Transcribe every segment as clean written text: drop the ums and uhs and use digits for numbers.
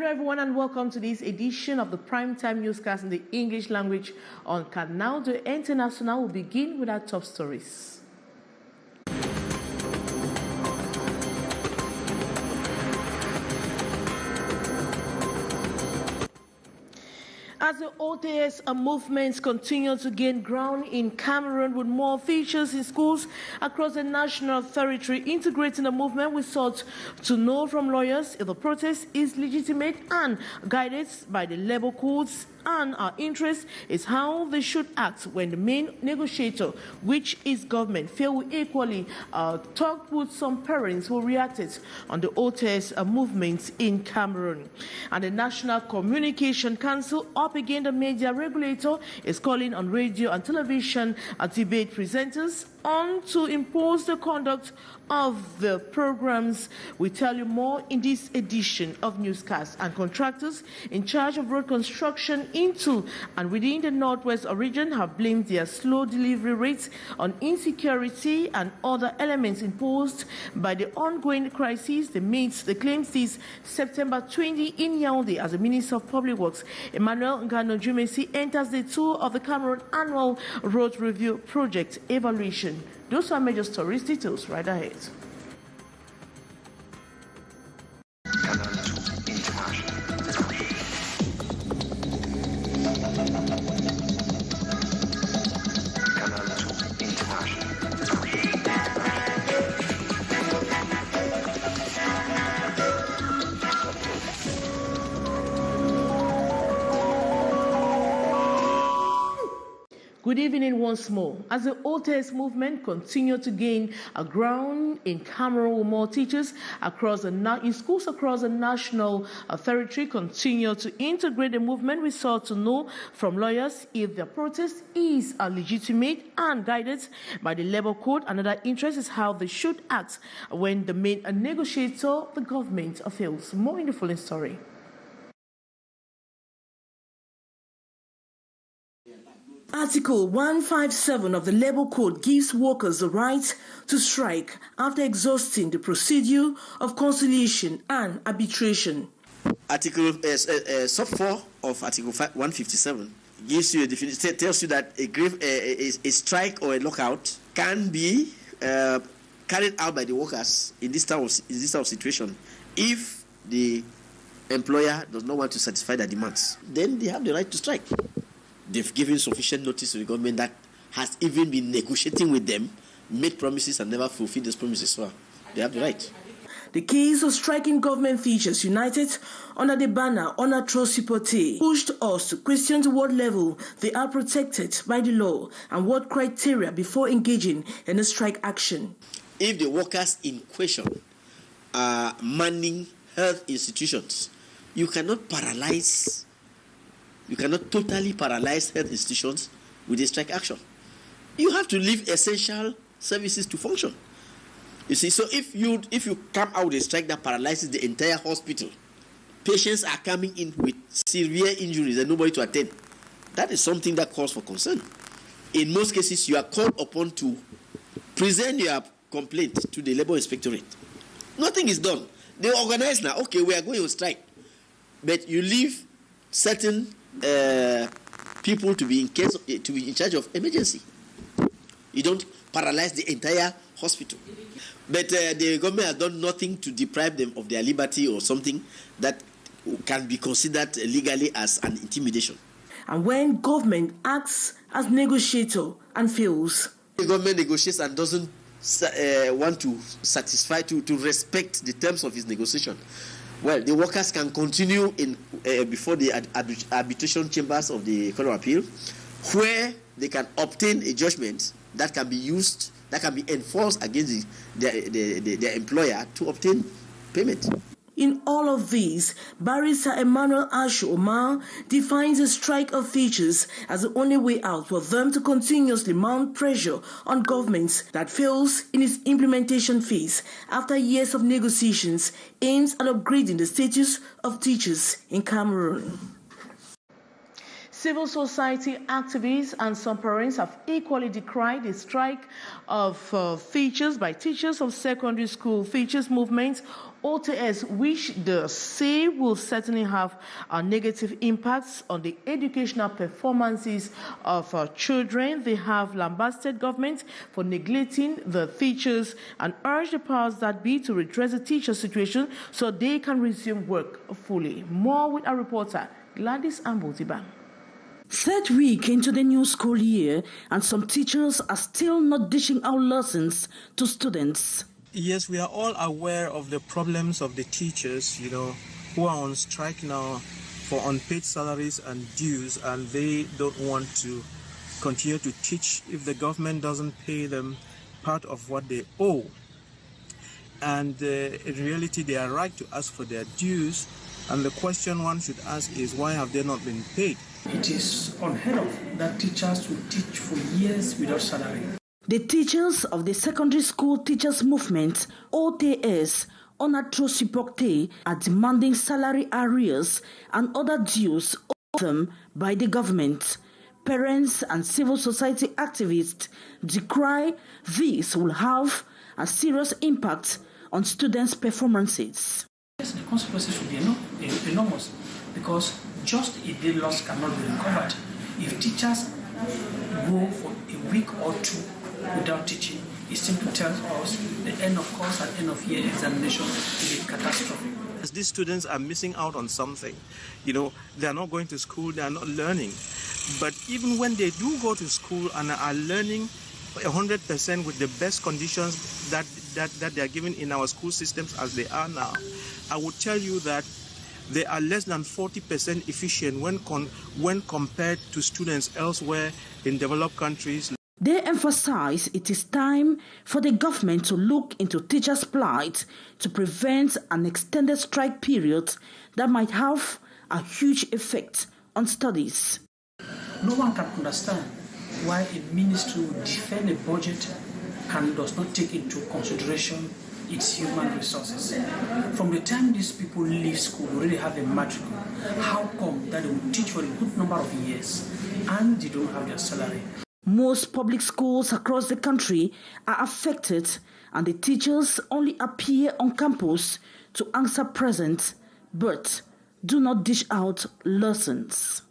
Hello everyone and welcome to this edition of the Primetime Newscast in the English language on Canal. The International will begin with our top stories. As the OTS movements continue to gain ground in Cameroon with more features in schools across the national territory, integrating the movement, we sought to know from lawyers if the protest is legitimate and guided by the labor codes, and our interest is how they should act when the main negotiator, which is government, fail. We equally talked with some parents who reacted on the OTS movements in Cameroon. And the National Communication Council, up again the media regulator, is calling on radio and television debate presenters on to impose the conduct of the programs. We tell you more in this edition of Newscast. And contractors in charge of road construction into and within the Northwest region have blamed their slow delivery rates on insecurity and other elements imposed by the ongoing crisis. They claimed this September 20 in Yaoundé as the Minister of Public Works, Emmanuel Ngano-Jumesi, enters the tour of the Cameroon Annual Road Review Project evaluation. Those are major stories. Details right ahead. Good evening once more. As the OTS movement continues to gain ground in Cameroon, with more teachers in schools across the national territory continue to integrate the movement, we sought to know from lawyers if the protest is legitimate and guided by the labor code. Another interest is how they should act when the main negotiator, the government, fails. More in the following story. Article 157 of the Labour Code gives workers the right to strike after exhausting the procedure of conciliation and arbitration. Article sub 4 of Article 157 gives you a definition, tells you that a strike or a lockout can be carried out by the workers in this type of situation if the employer does not want to satisfy their demands. Then they have the right to strike. They've given sufficient notice to the government that has even been negotiating with them, made promises and never fulfilled those promises. So they have the right. The case of striking government features united under the banner "On a trop supporté" pushed us to question to what level they are protected by the law and what criteria before engaging in a strike action. If the workers in question are manning health institutions, you cannot totally paralyze health institutions with a strike action. You have to leave essential services to function. You see, so if you come out with a strike that paralyzes the entire hospital, patients are coming in with severe injuries and nobody to attend. That is something that calls for concern. In most cases, you are called upon to present your complaint to the Labour Inspectorate. Nothing is done. They organize now. Okay, we are going on strike, but you leave certain people to be in charge of emergency. You don't paralyze the entire hospital. But the government has done nothing to deprive them of their liberty or something that can be considered legally as an intimidation. And when government acts as negotiator and fails, the government negotiates and doesn't want to satisfy, to respect the terms of its negotiation, well, the workers can continue in before the arbitration chambers of the Court of Appeal, where they can obtain a judgment that can be used, that can be enforced against their employer to obtain payment. In all of these, Barrister Emmanuel Ashu Omar defines a strike of features as the only way out for them to continuously mount pressure on governments that fails in its implementation phase after years of negotiations aimed at upgrading the status of teachers in Cameroon. Civil society activists and some parents have equally decried the strike of teachers by teachers of secondary school. Teachers movement OTS, which they say will certainly have negative impacts on the educational performances of children. They have lambasted government for neglecting the teachers and urged the powers that be to redress the teacher situation so they can resume work fully. More with our reporter, Gladys Ambotiba. Third week into the new school year, and some teachers are still not dishing out lessons to students. Yes, we are all aware of the problems of the teachers, who are on strike now for unpaid salaries and dues, and they don't want to continue to teach if the government doesn't pay them part of what they owe. And in reality, they are right to ask for their dues. And the question one should ask is, why have they not been paid? It is unheard of that teachers will teach for years without salary. The teachers of the Secondary School Teachers Movement, OTS, Onatrosipokte, are demanding salary arrears and other dues owed them by the government. Parents and civil society activists decry this will have a serious impact on students' performances. Yes, the consequences should be enormous because just a day loss cannot be recovered. If teachers go for a week or two without teaching, it simply tells us the end of course and end of year examination will be catastrophic. These students are missing out on something. They are not going to school, they are not learning. But even when they do go to school and are learning 100% with the best conditions that they are given in our school systems as they are now, I would tell you that they are less than 40% efficient when compared to students elsewhere in developed countries. They emphasize it is time for the government to look into teachers' plight to prevent an extended strike period that might have a huge effect on studies. No one can understand why a ministry would defend a budget and does not take into consideration its human resources. From the time these people leave school, we already have a matricle. How come that they will teach for a good number of years and they don't have their salary? Most public schools across the country are affected, and the teachers only appear on campus to answer present, but do not dish out lessons.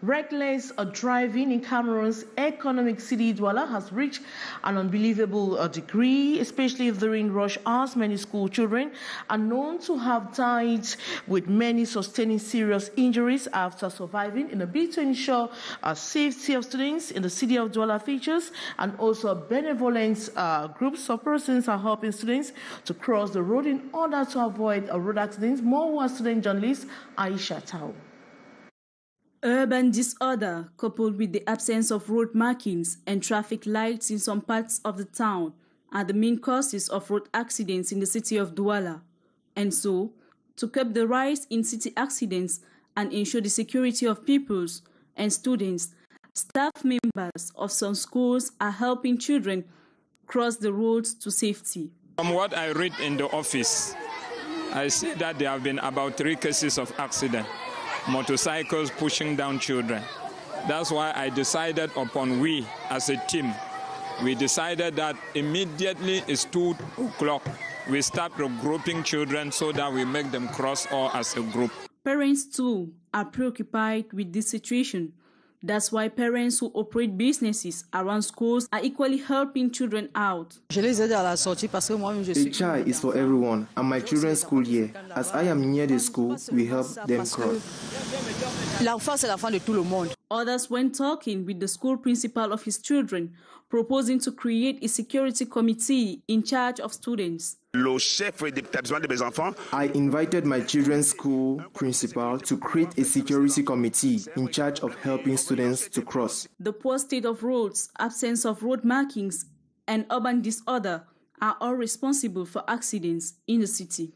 Reckless driving in Cameroon's economic city Douala has reached an unbelievable degree, especially during rush hours. Many school children are known to have died, with many sustaining serious injuries after surviving in a bid to ensure safety of students in the city of Douala. Features and also benevolent groups of persons are helping students to cross the road in order to avoid road accidents. More was student journalist Aisha Tao. Urban disorder, coupled with the absence of road markings and traffic lights in some parts of the town, are the main causes of road accidents in the city of Douala. And so, to curb the rise in city accidents and ensure the security of pupils and students, staff members of some schools are helping children cross the roads to safety. From what I read in the office, I see that there have been about 3 cases of accident. Motorcycles pushing down children. That's why I decided upon we as a team. We decided that immediately it's 2 o'clock. We start regrouping children so that we make them cross all as a group. Parents too are preoccupied with this situation. That's why parents who operate businesses around schools are equally helping children out. The child is for everyone, and my children's school year. As I am near the school, we help them cross. Others went talking with the school principal of his children, proposing to create a security committee in charge of students. I invited my children's school principal to create a security committee in charge of helping students to cross. The poor state of roads, absence of road markings, and urban disorder are all responsible for accidents in the city.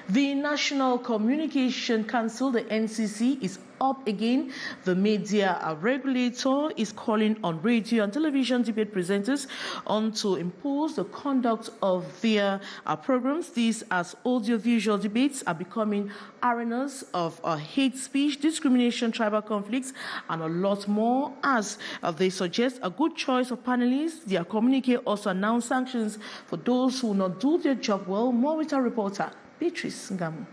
The National Communication Council, the NCC, is up again. The media regulator is calling on radio and television debate presenters on to impose the conduct of their programs. These as audiovisual debates are becoming arenas of hate speech, discrimination, tribal conflicts, and a lot more. As they suggest a good choice of panelists, their communique also announced sanctions for those who will not do their job well. More with our reporter, Beatrice Ngamu.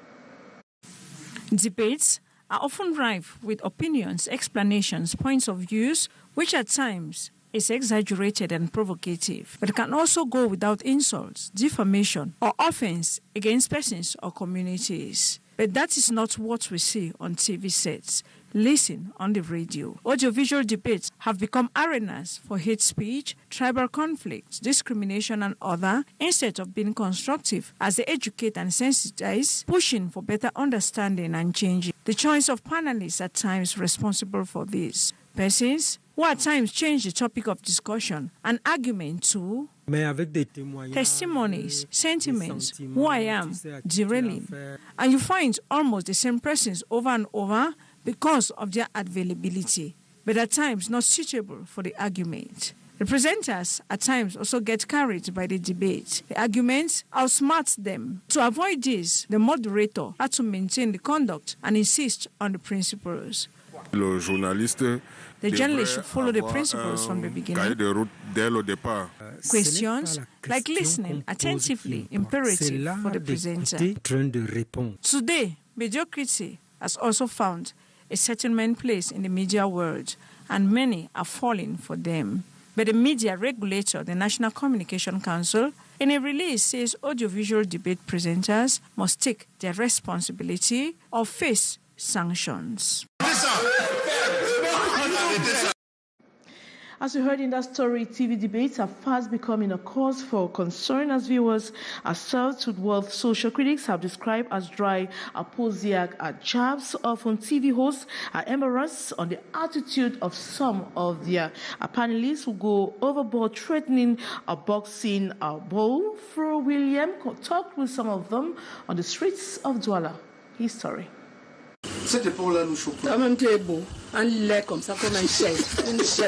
Debates are often rife with opinions, explanations, points of views, which at times is exaggerated and provocative, but can also go without insults, defamation, or offense against persons or communities. But that is not what we see on TV sets. Listen on the radio. Audiovisual debates have become arenas for hate speech, tribal conflicts, discrimination, and other, instead of being constructive as they educate and sensitize, pushing for better understanding and changing. The choice of panelists at times responsible for this. Persons who at times change the topic of discussion and argument to testimonies, sentiments, who I am, derailing. And you find almost the same persons over and over because of their availability, but at times not suitable for the argument. The presenters at times also get carried by the debate. The arguments outsmart them. To avoid this, the moderator had to maintain the conduct and insist on the principles. The journalist should follow the principles from the beginning. Questions like listening attentively, imperative for the presenter. Today, mediocrity has also found a settlement place in the media world, and many are falling for them. But the media regulator, the National Communication Council, in a release says audiovisual debate presenters must take their responsibility or face sanctions. As you heard in that story, TV debates are fast becoming a cause for concern as viewers are served with what social critics have described as dry, apposiac jabs. Often TV hosts are embarrassed on the attitude of some of their panelists who go overboard, threatening a boxing bowl. Fro William talked with some of them on the streets of Douala. His story.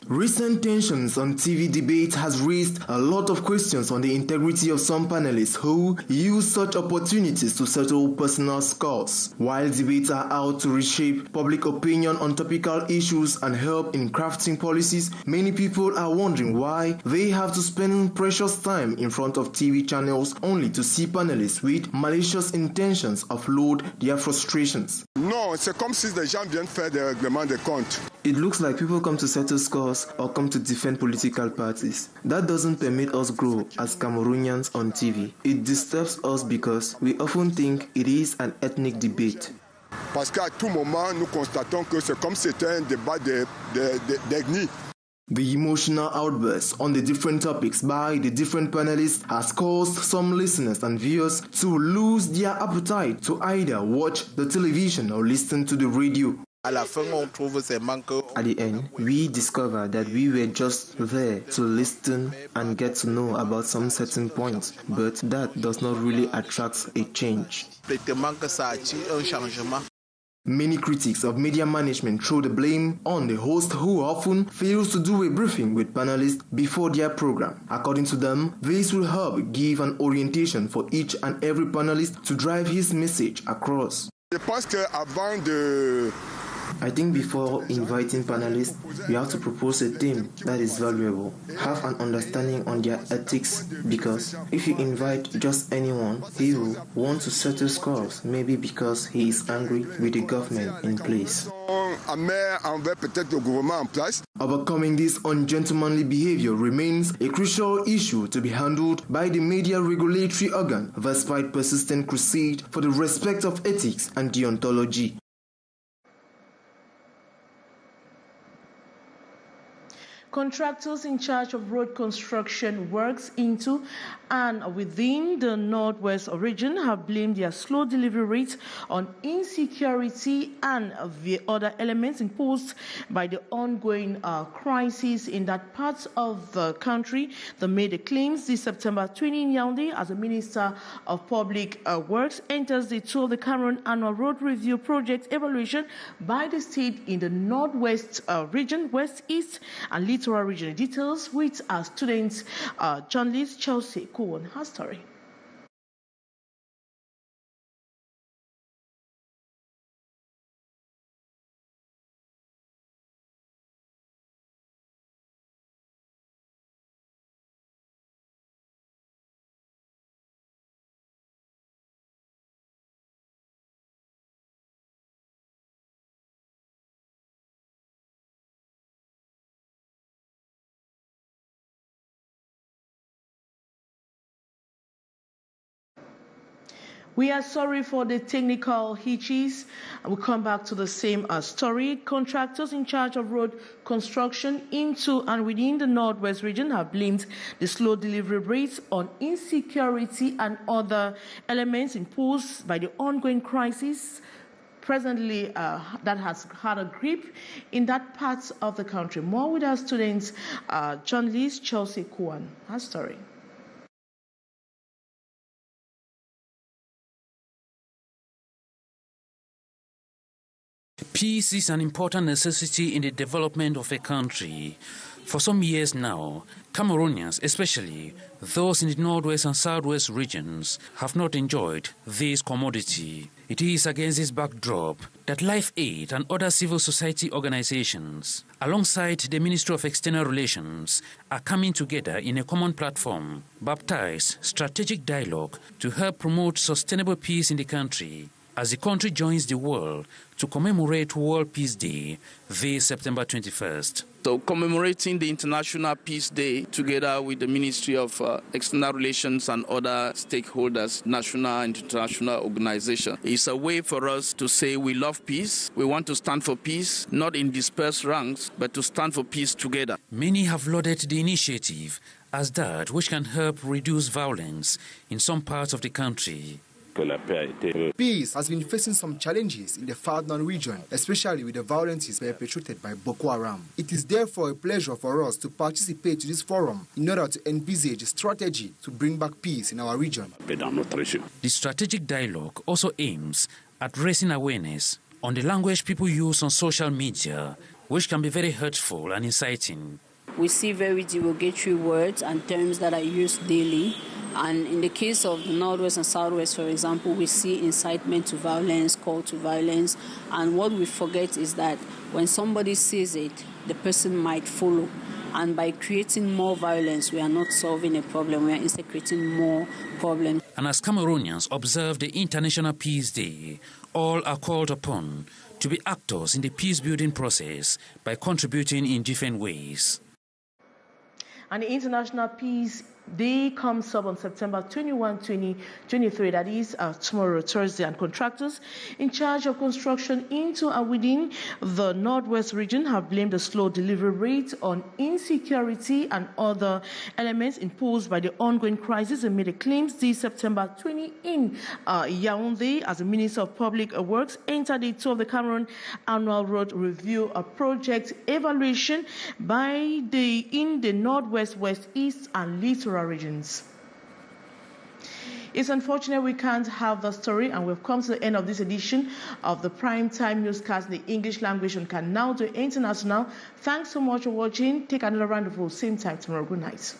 Recent tensions on TV debates has raised a lot of questions on the integrity of some panelists who use such opportunities to settle personal scores. While debates are out to reshape public opinion on topical issues and help in crafting policies, many people are wondering why they have to spend precious time in front of TV channels only to see panelists with malicious intentions offload their frustrations. Non, c'est comme si les gens viennent faire des règlements de compte. It looks like people come to settle scores or come to defend political parties. That doesn't permit us grow as Cameroonians on TV. It disturbs us because we often think it is an ethnic debate. Parce qu'à tout moment, nous constatons que c'est comme si c'était un débat d'ethnie. The emotional outbursts on the different topics by the different panelists has caused some listeners and viewers to lose their appetite to either watch the television or listen to the radio. At the end, we discovered that we were just there to listen and get to know about some certain points, but that does not really attract a change. Many critics of media management throw the blame on the host who often fails to do a briefing with panelists before their program. According to them, this will help give an orientation for each and every panelist to drive his message across. I think before inviting panelists, you have to propose a theme that is valuable. Have an understanding on their ethics, because if you invite just anyone, he will want to settle scores, maybe because he is angry with the government in place. Overcoming this ungentlemanly behavior remains a crucial issue to be handled by the media regulatory organ, despite persistent crusade for the respect of ethics and deontology. Contractors in charge of road construction works into and within the Northwest region have blamed their slow delivery rates on insecurity and the other elements imposed by the ongoing crisis in that part of the country. They made the claims this September 20 in Yaoundé as the Minister of Public Works enters the tour of the Cameroon Annual Road Review Project evaluation by the state in the Northwest region, West, East, and Littoral region. Details with our students, journalist Chelsea Cohen. Her story. We are sorry for the technical hitches. We'll come back to the same story. Contractors in charge of road construction into and within the Northwest region have blamed the slow delivery rates on insecurity and other elements imposed by the ongoing crisis presently that has had a grip in that part of the country. More with our students, journalist Chelsea Cohen. Her story. Peace is an important necessity in the development of a country. For some years now, Cameroonians, especially those in the Northwest and Southwest regions, have not enjoyed this commodity. It is against this backdrop that Life Aid and other civil society organizations, alongside the Ministry of External Relations, are coming together in a common platform, baptized Strategic Dialogue, to help promote sustainable peace in the country, as the country joins the world to commemorate World Peace Day this September 21st. So commemorating the International Peace Day together with the Ministry of External Relations and other stakeholders, national and international organizations, is a way for us to say we love peace. We want to stand for peace, not in dispersed ranks, but to stand for peace together. Many have lauded the initiative as that which can help reduce violence in some parts of the country. Peace has been facing some challenges in the Southern region, especially with the violences perpetrated by Boko Haram. It is therefore a pleasure for us to participate in this forum in order to envisage a strategy to bring back peace in our region. The strategic dialogue also aims at raising awareness on the language people use on social media, which can be very hurtful and inciting. We see very derogatory words and terms that are used daily. And in the case of the Northwest and Southwest, for example, we see incitement to violence, call to violence. And what we forget is that when somebody sees it, the person might follow. And by creating more violence, we are not solving a problem. We are instead creating more problems. And as Cameroonians observe the International Peace Day, all are called upon to be actors in the peace-building process by contributing in different ways. And the International Peace Day comes up on September 21, 2023, that is tomorrow, Thursday, and contractors in charge of construction into and within the Northwest region have blamed the slow delivery rate on insecurity and other elements imposed by the ongoing crisis and made the claims this September 20 in Yaoundé as the Minister of Public Works entered the tour of the Cameroon Annual Road Review Project evaluation in the Northwest, West, East, and Littoral regions. It's unfortunate we can't have the story, and we've come to the end of this edition of the Primetime Newscast in the English language on Canal International. Thanks so much for watching. Take another round of applause, same time tomorrow. Good night.